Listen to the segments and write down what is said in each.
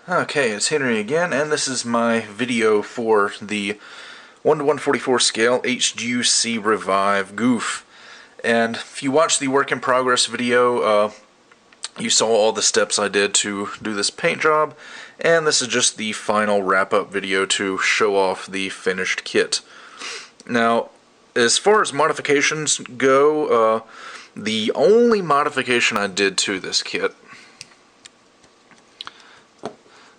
Okay, it's Henry again, and this is my video for the 1 to 144 scale HGUC Revive Gouf. And if you watched the work in progress video, you saw all the steps I did to do this paint job, and this is just the final wrap-up video to show off the finished kit. Now, as far as modifications go, the only modification I did to this kit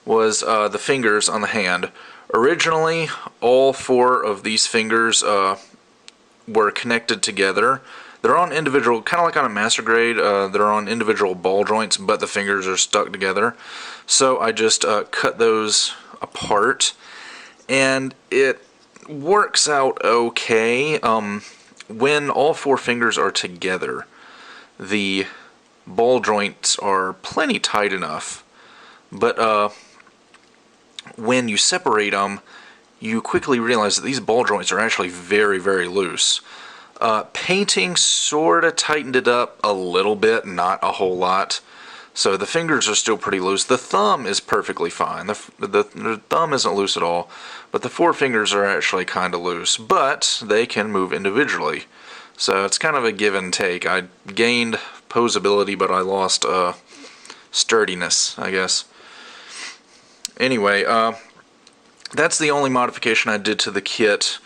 was the fingers on the hand. Originally, all four of these fingers were connected together. They're on individual, kind of like on a master grade, they're on individual ball joints, but the fingers are stuck together. So I just cut those apart, and it works out okay. When all four fingers are together, the ball joints are plenty tight enough, but when you separate them, you quickly realize that these ball joints are actually very, very loose. Painting sort of tightened it up a little bit, not a whole lot. So the fingers are still pretty loose. The thumb is perfectly fine. The thumb isn't loose at all, but the four fingers are actually kind of loose, but they can move individually. So it's kind of a give and take. I gained posability, but I lost sturdiness, I guess. Anyway, that's the only modification I did to the kit.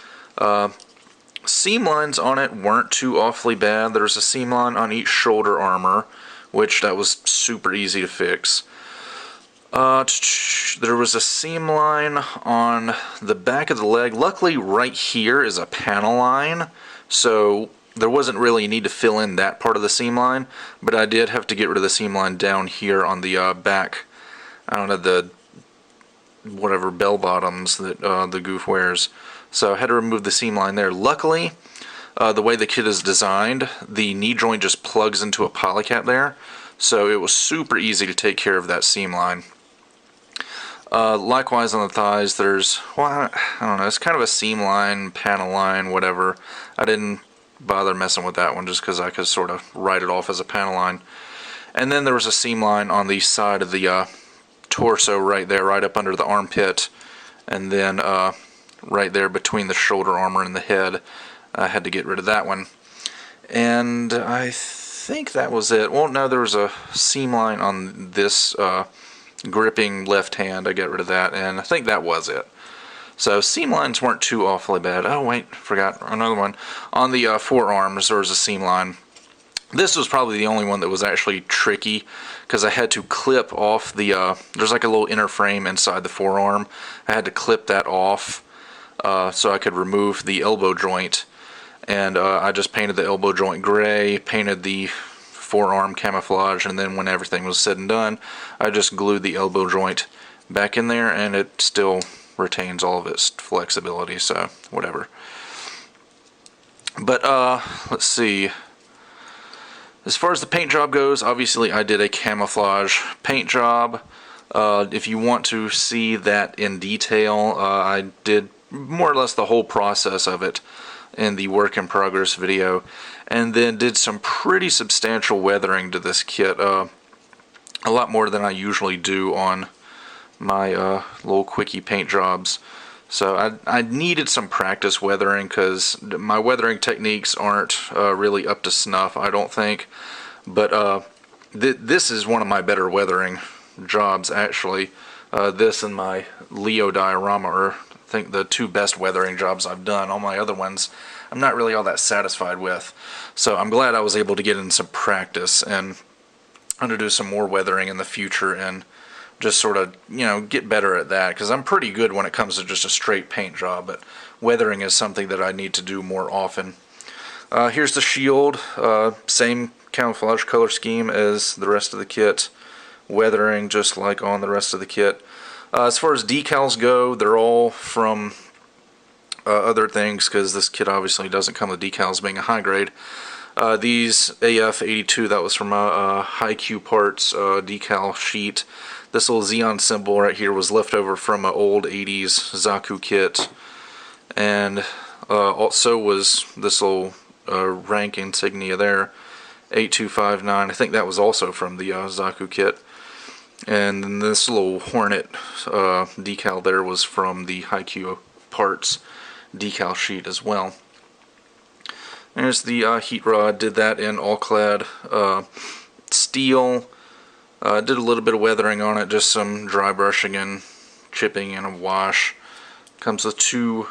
Seam lines on it weren't too awfully bad. There's a seam line on each shoulder armor, which that was super easy to fix. There was a seam line on the back of the leg. Luckily, right here is a panel line, so there wasn't really a need to fill in that part of the seam line, but I did have to get rid of the seam line down here on the back, I don't know, the whatever bell bottoms that the Gouf wears. So I had to remove the seam line there. Luckily, the way the kit is designed, the knee joint just plugs into a polycap there, so it was super easy to take care of that seam line. Likewise on the thighs, there's, well, I don't know, it's kind of a seam line, panel line, whatever. I didn't bother messing with that one just because I could sort of write it off as a panel line. And then there was a seam line on the side of the torso right there, right up under the armpit, and then right there between the shoulder armor and the head. I had to get rid of that one. And I think that was it. Well, no, there was a seam line on this gripping left hand. I got rid of that, and I think that was it. So seam lines weren't too awfully bad. Oh wait, forgot another one. On the forearms there was a seam line. This was probably the only one that was actually tricky, because I had to clip off the, there's like a little inner frame inside the forearm. I had to clip that off so I could remove the elbow joint. And I just painted the elbow joint gray, painted the forearm camouflage, and then when everything was said and done, I just glued the elbow joint back in there, and it still retains all of its flexibility, so whatever. But let's see. As far as the paint job goes, obviously I did a camouflage paint job. If you want to see that in detail, I did more or less the whole process of it in the work in progress video, and then did some pretty substantial weathering to this kit, a lot more than I usually do on my little quickie paint jobs. So I needed some practice weathering, because my weathering techniques aren't really up to snuff, I don't think. But this is one of my better weathering jobs, actually. This and my Leo diorama are, I think, the two best weathering jobs I've done. All my other ones I'm not really all that satisfied with. So I'm glad I was able to get in some practice, and I'm going to do some more weathering in the future and just sort of, you know, get better at that, because I'm pretty good when it comes to just a straight paint job, but weathering is something that I need to do more often. Here's the shield, same camouflage color scheme as the rest of the kit, weathering just like on the rest of the kit. As far as decals go, they're all from other things, because this kit obviously doesn't come with decals, being a high grade. These AF82, that was from a High Q Parts decal sheet. This little Xeon symbol right here was left over from an old 80s Zaku kit, and also was this little rank insignia there, 8259. I think that was also from the Zaku kit. And then this little Hornet decal there was from the HGUC parts decal sheet as well. There's the heat rod. Did that in all-clad steel. Did a little bit of weathering on it, just some dry brushing and chipping and a wash. Comes with two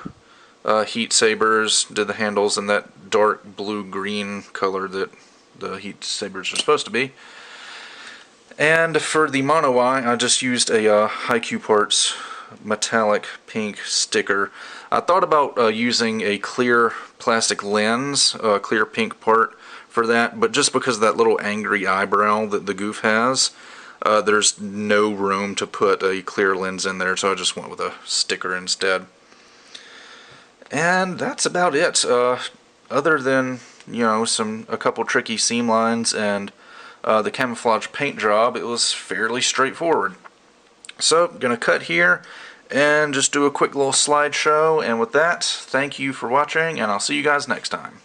heat sabers. Did the handles in that dark blue-green color that the heat sabers are supposed to be. And for the mono eye, I just used a HGUC parts metallic pink sticker. I thought about using a clear plastic lens, clear pink part for that, but just because of that little angry eyebrow that the Gouf has, there's no room to put a clear lens in there, so I just went with a sticker instead. And that's about it. Other than, you know, a couple tricky seam lines and the camouflage paint job, it was fairly straightforward. So, I'm going to cut here and just do a quick little slideshow, and with that, thank you for watching, and I'll see you guys next time.